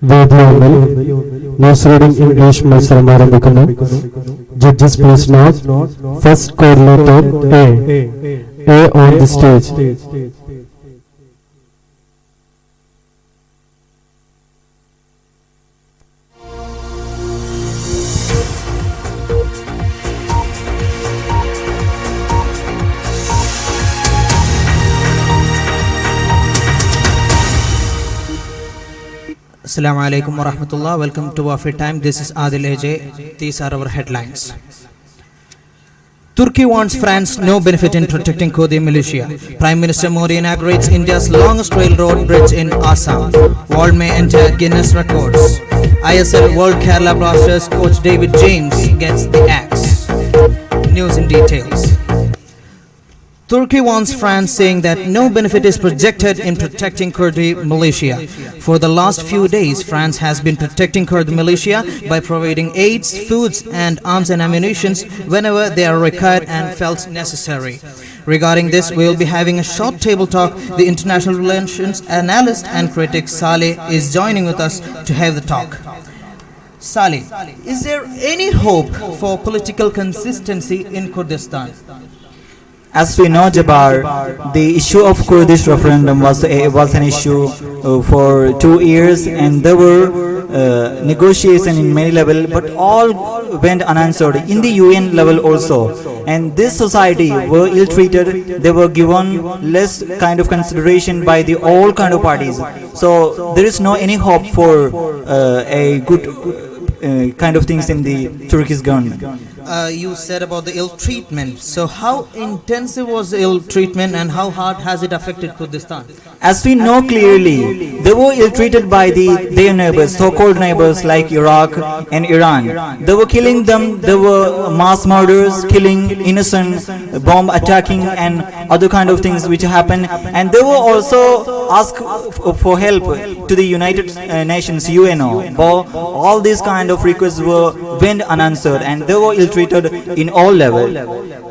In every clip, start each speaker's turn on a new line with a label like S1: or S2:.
S1: വേദിയൊന്നിൽ news reading English മത്സരം ആരംഭിക്കുന്നു. Judges please note first correlator A on the stage.
S2: Assalamu alaikum wa rahmatullah. Welcome to Wafy Time. This is Alanellur. These are our headlines. Turkey wants France no benefit in protecting Kurdi militia. Prime Minister Modi inaugurates India's longest railroad bridge in Assam. World may enter Guinness records. ISL World Kerala Blasters coach David James gets the axe. News in details. Turkey wants France, saying that no benefit is projected in protecting Kurdi militia. For the last few days, France has been protecting Kurd militia by providing aids, foods and arms and ammunition whenever they are required and felt necessary. Regarding this, we will be having a short table talk. The international relations analyst and critic Saleh is joining with us to have the talk. Saleh, is there any hope for political consistency in Kurdistan?
S3: As we know, Jabbar, the issue of Kurdish referendum was an issue for 2 years, and there were negotiations in many levels, but all went unanswered in the UN level also. And this society were ill-treated. They were given less kind of consideration by the all kind of parties. So there is no any hope for a good kind of things in the Turkish government.
S2: You said about the ill treatment. So how intensive was the ill treatment and how hard has it affected Kurdistan?
S3: As we know clearly, they were ill-treated by their neighbors, so-called neighbors like Iraq and Iran. They were killing them. There were mass murders, killing innocent, bomb attacking and other kind of things which happened. And they were also asked for help to the United Nations, UNO. But all these kind of requests went unanswered, and they were ill-treated in all levels.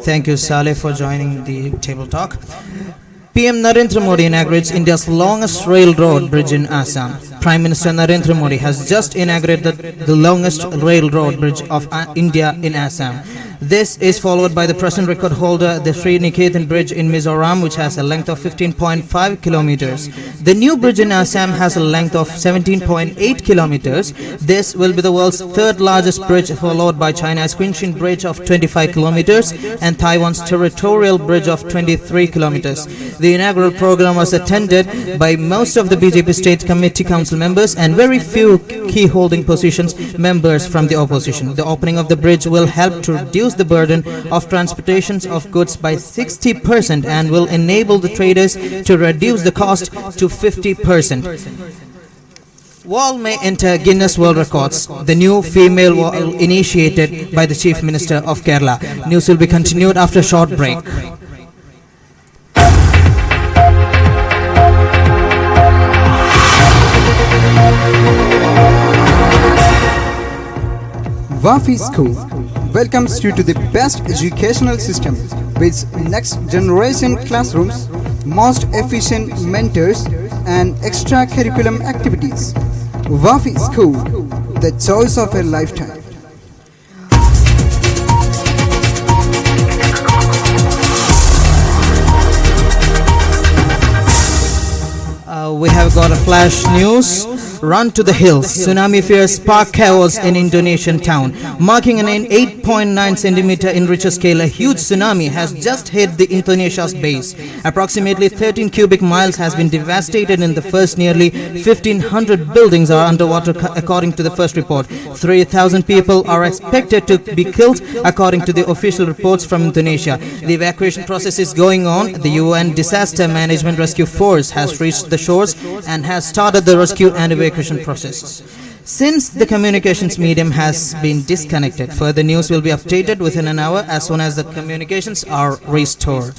S2: Thank you, Saleh, for joining the table talk. PM Narendra Modi inaugurates India's longest railroad bridge in Assam. Prime Minister Narendra Modi has just inaugurated the longest railroad bridge of India in Assam. This is followed by the present record holder, the Sri Niketan Bridge in Mizoram, which has a length of 15.5 kilometers. The new bridge in Assam has a length of 17.8 kilometers. This will be the world's third largest bridge, followed by China's Qinshan Bridge of 25 kilometers and Taiwan's territorial bridge of 23 kilometers. The inaugural program was attended by most of the BJP state committee council members and very few key holding positions members from the opposition. The opening of the bridge will help to reduce the burden of transportation of goods by 60% and will enable the traders to reduce the cost to 50%. Wall may enter Guinness World Records. The new female wall initiated by the Chief Minister of Kerala. News will be continued after a short break.
S4: Wafy School welcomes you to the best educational system with next generation classrooms, most efficient mentors and extracurriculum activities. Wafy School, the choice of a lifetime.
S2: We have got a flash news. Run to the hills. Tsunami fears spark chaos in Indonesian town. Marking an 8.9 centimeter in Richter scale, a huge tsunami has just hit the Indonesia's base. Approximately 13 cubic miles has been devastated in the first. Nearly 1,500 buildings are underwater according to the first report. 3,000 people are expected to be killed according to the official reports from Indonesia. The evacuation process is going on. The UN Disaster Management Rescue Force has reached the shores and has started the rescue and evacuation processes. Since the communications medium has been disconnected, further news will be updated within an hour as soon as the communications are restored.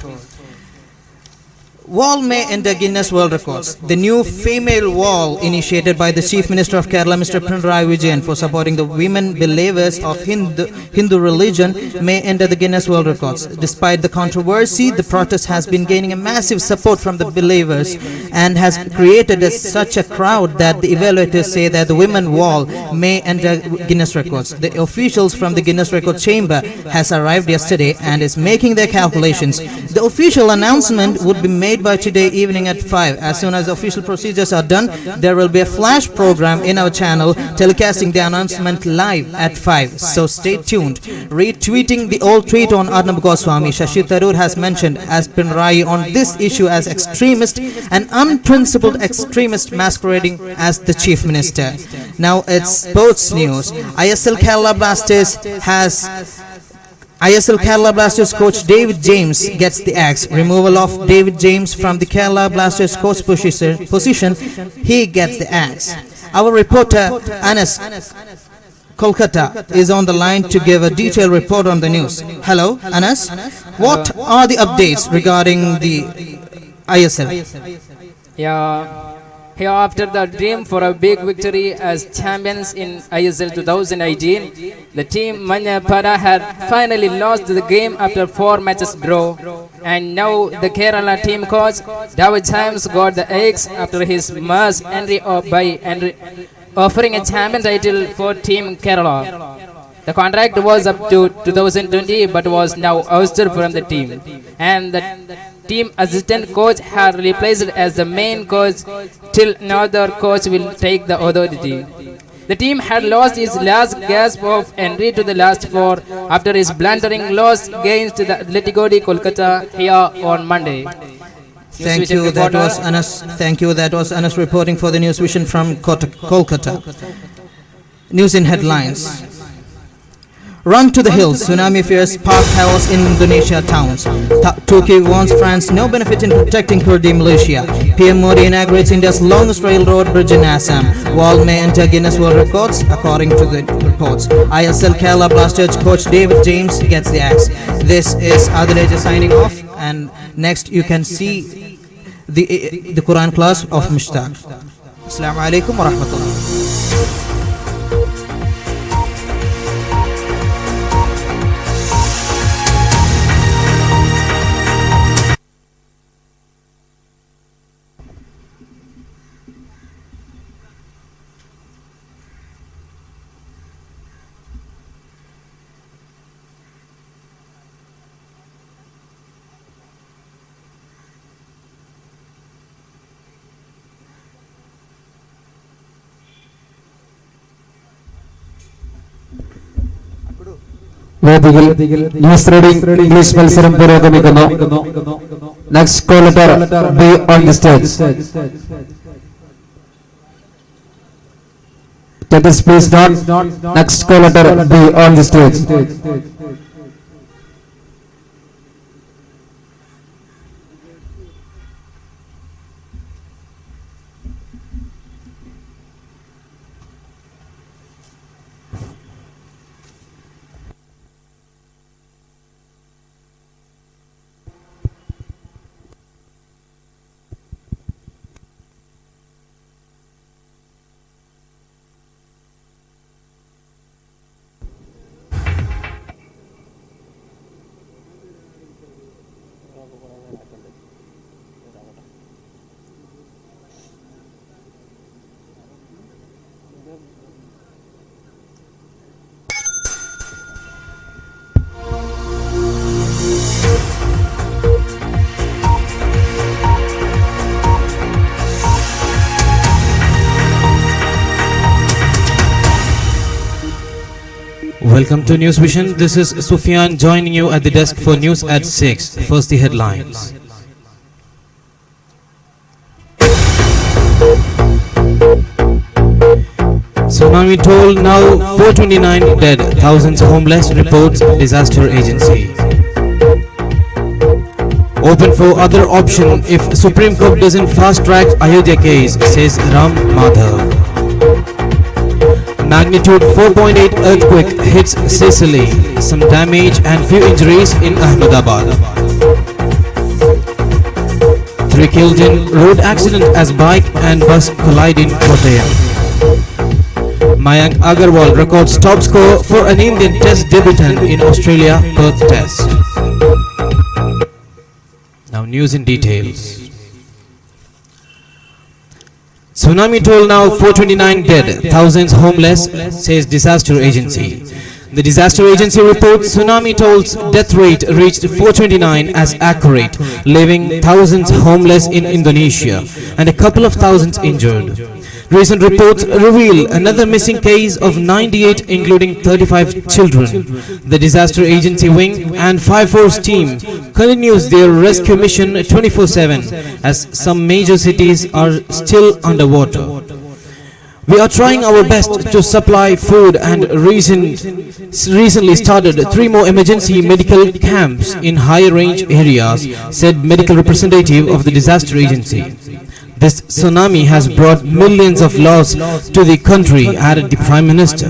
S2: Wall may enter Guinness World Records. The new female wall initiated by the Chief Minister of Kerala, Mr. Pinarayi Vijayan, for supporting the women believers of Hindu religion may enter the Guinness World Records. Despite the controversy, the protest has been gaining a massive support from the believers and has created such a crowd that the evaluators say that the women wall may enter Guinness Records. The officials from the Guinness Record Chamber has arrived yesterday and is making their calculations. The official announcement would be made by today evening at 5. As soon as the official procedures are done, there will be a flash program in our channel telecasting the announcement live at 5. So stay tuned. Retweeting the old tweet on Arnab Goswami, Shashi Tharoor has mentioned as Pinarayi on this issue as extremist and unprincipled extremist masquerading as the Chief Minister. Now it's sports news. ISL Kerala Blasters coach David James gets the axe. Removal of David James from the Kerala Blasters coach position, he gets the axe. Our reporter Anas Kolkata is on the line to give a detailed report on the news. Hello, Anas. What are the updates regarding the ISL?
S5: Yeah. Here after the dream for a big victory as champions in ISL 2018, the team Manyapada had finally lost the game after 4 matches draw. And now the Kerala team coach David James got the axe after his mass entry offering a champion title for Team Kerala. The contract was up to 2020 but was now ousted from the team. And the team assistant coach had replaced as the main coach till another coach will take the authority. The team had lost its last gasp of entry to the last 4 after his blundering loss against the Atletico de Kolkata here on Monday.
S2: Thank you. That was Anas. Thank you. That was Anas reporting for the News Vision from Kolkata. News in headlines. Run to the hills. Tsunami fears park chaos in Indonesia towns. Turkey warns France no benefit in protecting Kurdi militia. PM Modi inaugurates India's longest railroad bridge in Assam. Wall may enter Guinness World Records, according to the reports. ISL Kerala Blasters coach David James gets the axe. This is Adelaide signing off, and next you can see the Quran class of Mushtaq. Assalamu alaikum wa rahmatullah.
S1: വേദിയിൽ news reading English മത്സരം പുരോഗമിക്കുന്നു. Next call letter B on the stage. Judges please note, next call letter be on the stage.
S6: Welcome to News Vision. This is Sufyan joining you at the desk for news at 6. First the headlines. Tsunami toll now 429 dead, thousands homeless, reports disaster agency. Open for other option if Supreme Court doesn't fast track Ayodhya case, says Ram Madhav. Magnitude 4.8 earthquake hits Sicily. Some damage and few injuries in Ahmedabad. 3 killed in road accident as bike and bus collide in Kottayam. Mayank Agarwal records top score for an Indian Test debutant in Australia Perth Test. Now news in details. Tsunami toll now 429 dead, thousands homeless, says disaster agency. The disaster agency reports tsunami toll's death rate reached 429 as accurate, leaving thousands homeless in Indonesia and a couple of thousands injured. Recent reports reveal another missing case of 98, including 35 children. The disaster agency wing and fire force team continues their rescue mission 24/7 as some major cities are still underwater. We are trying our best to supply food and recently started 3 more emergency medical camps in high range areas, said medical representative of the disaster agency. This tsunami has brought millions of loss to the country, added the Prime Minister.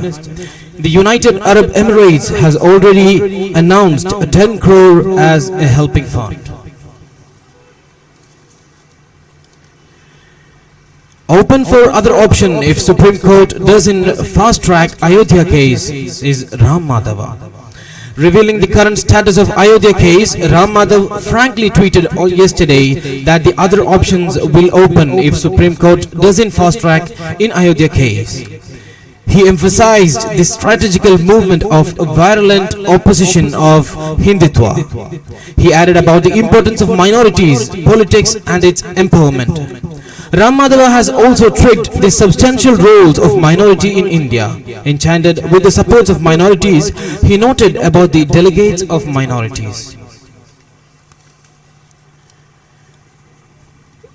S6: The United Arab Emirates has already announced 10 crore as a helping fund. Open for other option if Supreme Court doesn't fast-track Ayodhya case, is Ram Madhava. Revealing the current status of Ayodhya case, Ram Madhav frankly tweeted yesterday that the other options will open if Supreme Court doesn't fast-track in Ayodhya case. He emphasized the strategical movement of virulent opposition of Hindutva. He added about the importance of minorities, politics and its empowerment. Ram Madhava has also trigged the substantial roles of minority in India. Enchanted with the supports of minorities, he noted about the delegates of minorities.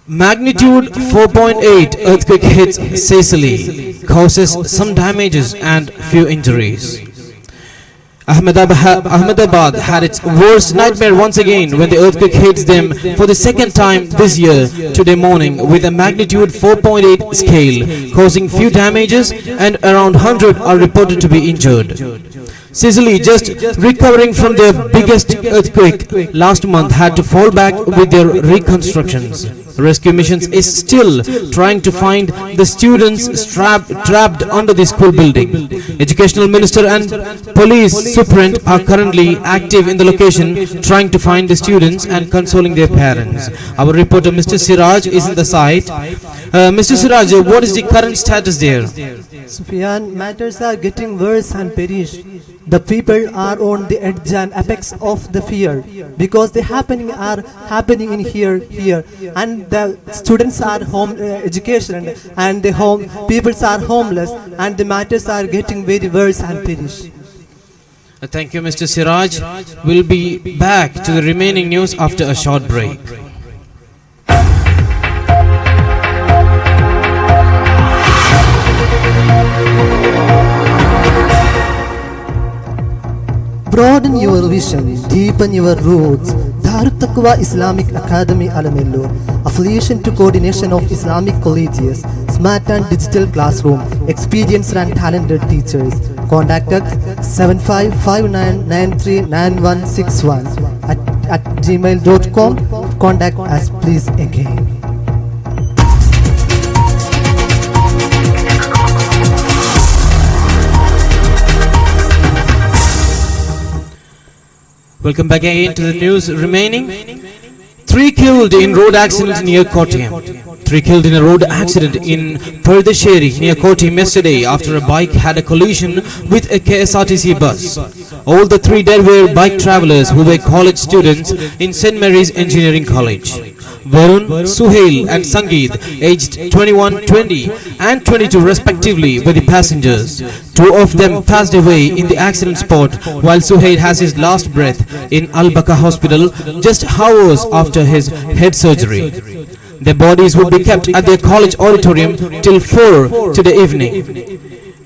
S6: Magnitude 4.8 earthquake hits Sicily, causes some damages and few injuries. Ahmedabad had its worst nightmare once again when the earthquake hits them for the second time this year today morning with a magnitude 4.8 scale, causing few damages and around 100 are reported to be injured. Sicily, just recovering from their biggest earthquake last month, had to fall back with their reconstructions. Rescue missions is still trying to find the students trapped under the school building. Educational minister and police superint are currently active in the location trying to find the students and consoling their parents. Our reporter Mr. Siraj is in the site. Mr. Siraj, what is the current status there?
S7: Sufyan, matters are getting worse and perish. The people are on the edge and apex of the fear because the are happening in here, and the students are home education and the home peoples are homeless, and the matters are getting very worse and perish.
S6: Thank you, Mr. Siraj. We'll be back to the remaining news after a short break.
S7: Broaden your vision, deepen your roots. Darut Taqwa Islamic Academy Alanellur. Affiliation to coordination of Islamic colleges, smart and digital classroom, experienced and talented teachers. Contact us 7559939161 at gmail.com. Contact us please again.
S6: Welcome back again to the news remaining. 3 killed in road accident near Kottayam. 3 killed in a road accident in Pardesheri near Kottayam yesterday after a bike had a collision with a KSRTC bus. All the 3 dead were bike travelers who were college students in St. Mary's Engineering College. Varun, Suhail and Sangeet, aged 21, 20 and 22 respectively, were the passengers. 2 of them passed away in the accident spot while Suhail has his last breath in Al-Baka Hospital just hours after his head surgery. Their bodies would be kept at their college auditorium till 4 today evening.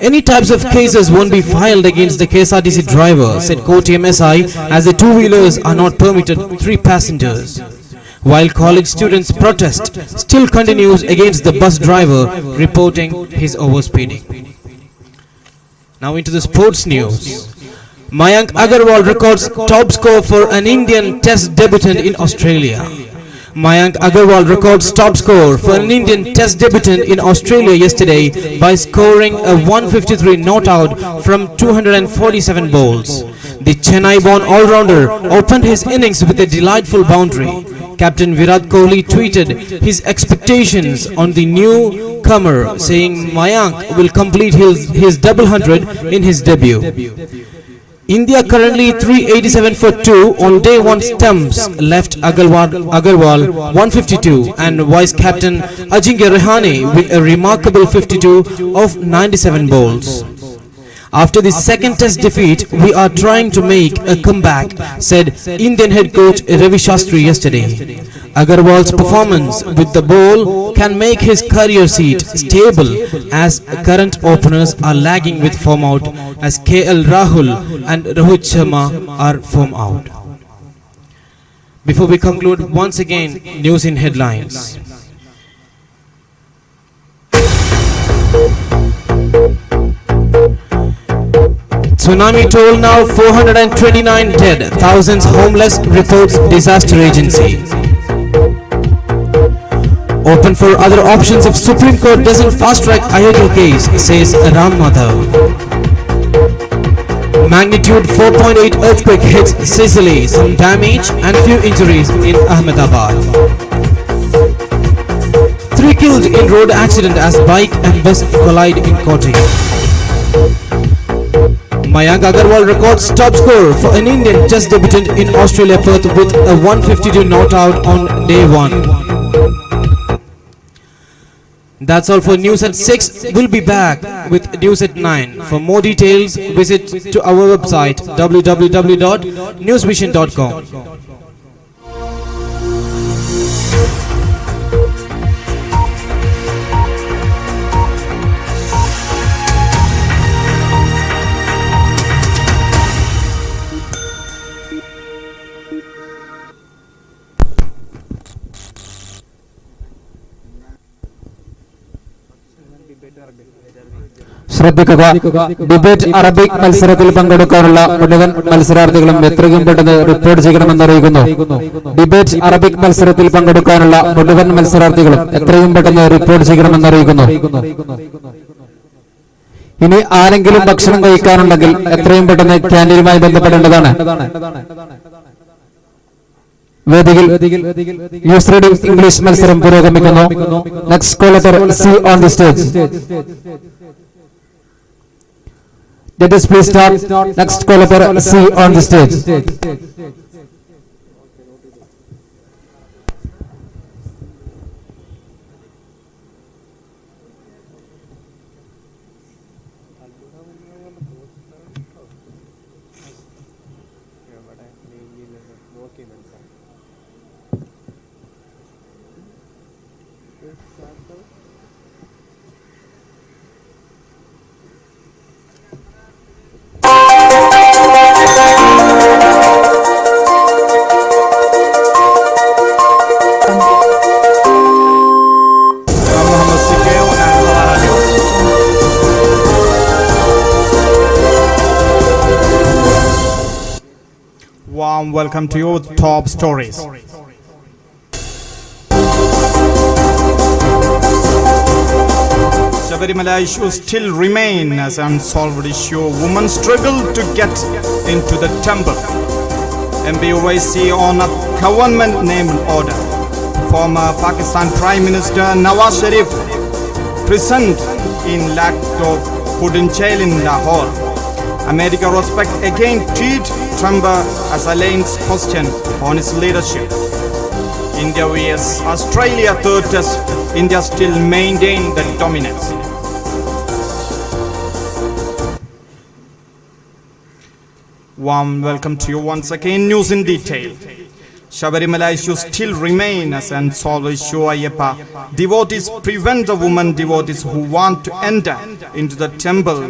S6: Any types of cases won't be filed against the KSRTC driver, said Kottayam SI, as the 2-wheelers are not permitted 3 passengers. While college students' protest still continues against the bus driver reporting his overspeeding. Now into the sports news. Mayank Agarwal records top score for an Indian Test debutant in Australia. Mayank Agarwal records top score for an Indian Test debutant in Australia yesterday by scoring a 153 not out from 247 balls. The Chennai-born all-rounder opened his innings with a delightful boundary. Captain Virat Kohli tweeted his expectations on the newcomer, saying Mayank will complete his double hundred in his debut. India currently 387 for 2 on day 1 stumps left Agarwal 152 and vice captain Ajinkya Rahane with a remarkable 52 of 97 balls. After the second test defeat, we are trying to make a comeback, said Indian head coach Ravi Shastri yesterday. Agarwal's performance with the ball can make his career seat stable as current openers are lagging with form out as KL Rahul and Rohit Sharma are form out. Before we conclude, once again, news in headlines. Tsunami toll now 429 dead, thousands homeless, reports disaster agency. Open for other options if Supreme Court doesn't fast-track Ayodhya case, says Ram Madhav. Magnitude 4.8 earthquake hits Sicily, some damage and few injuries in Ahmedabad. 3 killed in road accident as bike and bus collide in Kochi. Mayank Agarwal records top score for an Indian Test debutant in Australia Perth with a 152 not out on day 1. That's all for news at 6. We'll be back with news at 9. For more details, visit to our website www.newsvision.com.
S1: ശ്രദ്ധിക്കുക, debate Arabic മത്സരത്തിൽ പങ്കെടുക്കാനുള്ള മുഴുവൻ മത്സരാർത്ഥികളും എത്രയും പെട്ടെന്ന് report ചെയ്യണമെന്നറിയിക്കുന്നു. Debate Arabic മത്സരത്തിൽ പങ്കെടുക്കാനുള്ള മുഴുവൻ മത്സരാർത്ഥികളും എത്രയും പെട്ടെന്ന് റിപ്പോർട്ട് ചെയ്യണമെന്നറിയിക്കുന്നു. ഇനി ആരെങ്കിലും ഭക്ഷണം കഴിക്കാനുണ്ടെങ്കിൽ എത്രയും പെട്ടെന്ന് ക്യാൻറ്റീനുമായി ബന്ധപ്പെടേണ്ടതാണ്. വേദിയിൽ ന്യൂസ് റീഡിംഗ് ഇംഗ്ലീഷ് മത്സരം പുരോഗമിക്കുന്നു. Next call letter C on the stage. Judges, please start. Next call letter C on the stage.
S8: Warm welcome to your top stories. Shabarimala issue still remain as unsolved issue. Women struggle to get into the temple. MBOYC on a government named order. Former Pakistan Prime Minister Nawaz Sharif present in Lagdog put in jail in Lahore. America respect again treat Trump as Alain's question on his leadership. India vs Australia third test. India still maintain the dominance. Warm welcome to you once again. News in detail. Shabarimala issue still remain as unsolved issue. Ayyappa devotees prevent the women devotees who want to enter into the temple.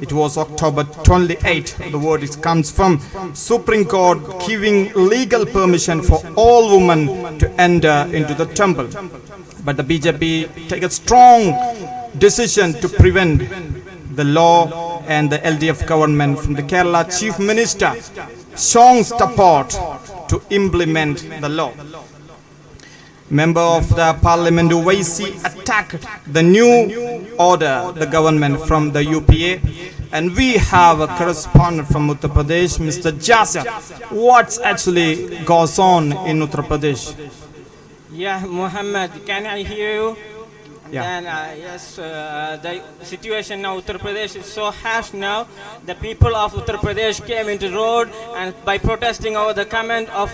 S8: It was October 28. The word comes from Supreme Court giving legal permission for all women to enter into the temple. But the BJP take a strong decision to prevent the law, and the LDF government from the Kerala Chief Minister shown support to implement the law. Member of the Parliament Wafy attacked the new order, the government from the UPA. And we have a correspondent from Uttar Pradesh, Mr. Jasir. What actually goes on in Uttar Pradesh?
S9: Yeah, Muhammad, can I hear you?
S8: Yeah.
S9: Then, yes, the situation now Uttar Pradesh is so harsh now. The people of Uttar Pradesh came into road and by protesting over the comment of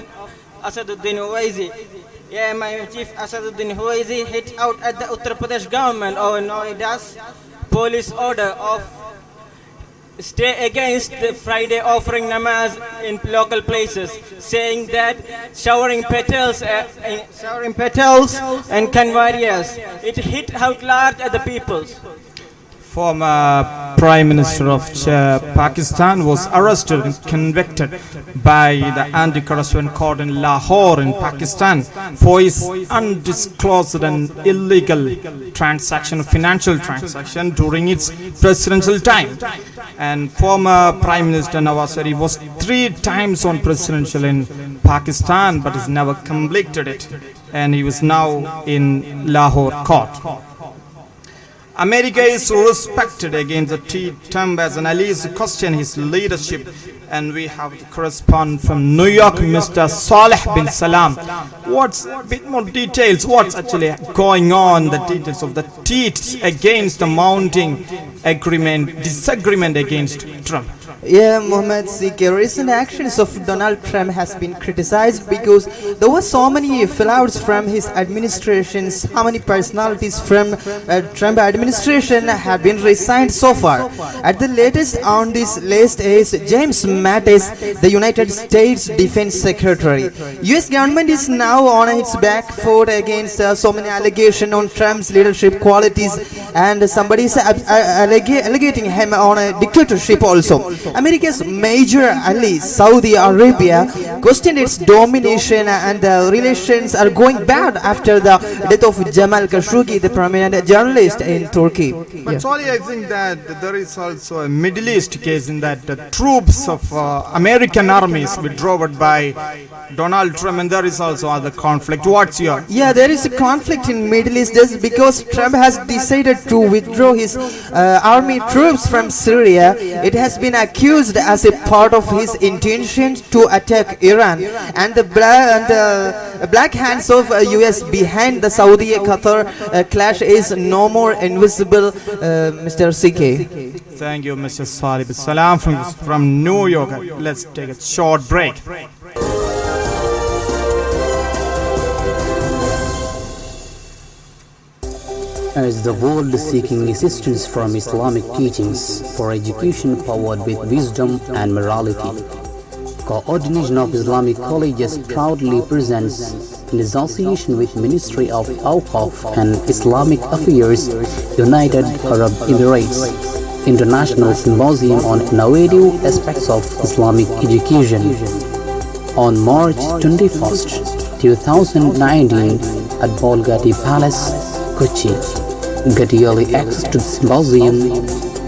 S9: Asaduddin Owaisi. Yeah, my chief Asaduddin Owaisi hit out at the Uttar Pradesh government over Noida's police order of stay against the Friday offering namaz in local places, saying that showering petals and canvarias, it hit out large at the peoples.
S8: Former Prime Minister of Pakistan was arrested and convicted by the anti-corruption court in Lahore in Pakistan for his undisclosed and illegal financial transaction during its presidential time. And former Prime Minister Nawaz Sharif was 3 times on presidential in Pakistan but has never completed it, and he was now in Lahore court. America is respected against the Trump as an ally to question his leadership, and we have the correspondent from New York, Mr. Saleh bin Salam. What's a bit more details? What's actually going on? The details of the tweets against the mounting disagreement against Trump.
S10: Yeah, Mohammed CK, recent actions of Donald Trump has been criticized because there were so many fallouts from his administration. How many personalities from Trump administration have been resigned so far? At the latest on this list is James Mattis, the United States Defense Secretary. US government is now on its back foot against so many allegations on Trump's leadership qualities, and somebody is alleging him on a dictatorship also. America's major ally, Saudi Arabia, questioned its domination, and the relations are going bad after the death of Jamal Khashoggi, the prominent journalist in Turkey.
S8: But sorry, I think that there is also a Middle East case in that the troops of American armies withdrawn by Donald Trump, and there is also other conflict. What's your?
S10: Yeah, there is a conflict in Middle East just because Trump has decided to withdraw his army troops from Syria. It has been accused as a part of his intention to attack Iran, and the black hands of US behind the Saudi-Qatar clash is no more invisible, Mr. CK.
S8: Thank you, Mr. Salih bin Salam from New York. Let's take a short break.
S11: As the world is seeking assistance from Islamic teachings for education powered with wisdom and morality, Coordination of Islamic Colleges proudly presents, in association with Ministry of Awqaf and Islamic Affairs, United Arab Emirates, International Symposium on Innovative Aspects of Islamic Education on March 21st, 2019 at Bolgati Palace, Kochi. Get early access to the symposium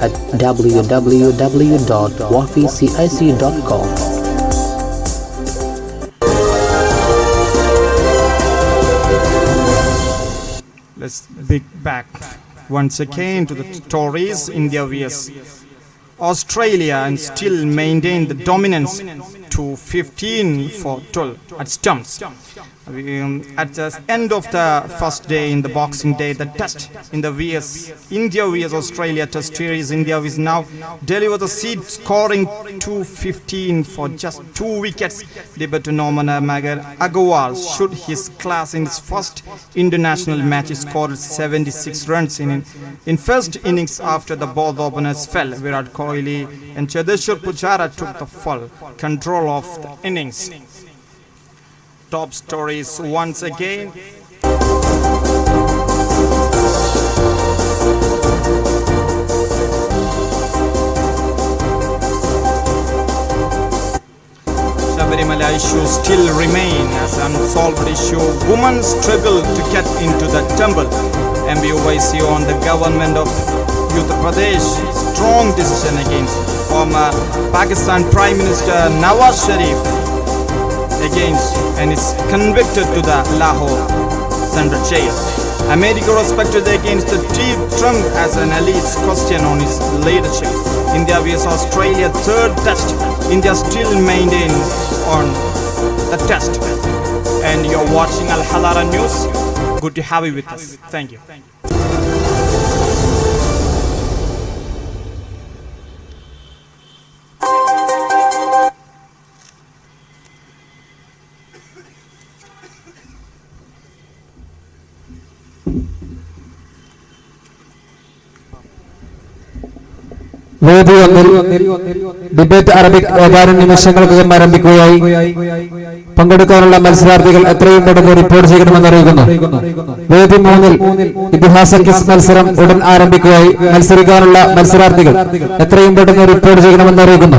S11: at www.wafycic.com.
S8: Let's be back once again to the stories. India vs Australia and still maintain the dominance to 15-12 at stumps. At the end of the first day in the Boxing Day, the test in the India vs Australia test series, India is now delivered the seed, scoring 215 for just 2 wickets. Liberty Norman Agarwal should his class in his first international match. He scored 76 runs in first innings after the both openers fell. Virat Kohli and Chedeshwar Pujara took the full control of the innings. Top stories once again. Shabarimala issue still remain as unsolved issue. Women struggle to get into the temple. MBOYC on the government of Uttar Pradesh. Strong decision against former Pakistan Prime Minister Nawaz Sharif against and is convicted to the Lahore under jail. America respected against Trump as an elite question on his leadership. India vs Australia third test. India still maintained on the test. And you're watching Alanellur News. Good to have you with us. Thank you.
S1: വേദി ഒന്നിൽ debate Arabic ഏതാനും നിമിഷങ്ങൾക്കകം ആരംഭിക്കുകയായി. പങ്കെടുക്കാനുള്ള മത്സരാർത്ഥികൾ എത്രയും പെട്ടെന്ന് report ചെയ്യണമെന്ന് അറിയിക്കുന്നു. വേദി മൂന്നിൽ ഇതിഹാസ ക്വിസ് മത്സരം ഉടൻ ആരംഭിക്കുകയായി. മത്സരിക്കാനുള്ള മത്സരാർത്ഥികൾ എത്രയും പെട്ടെന്ന് റിപ്പോർട്ട് ചെയ്യണമെന്ന് അറിയിക്കുന്നു.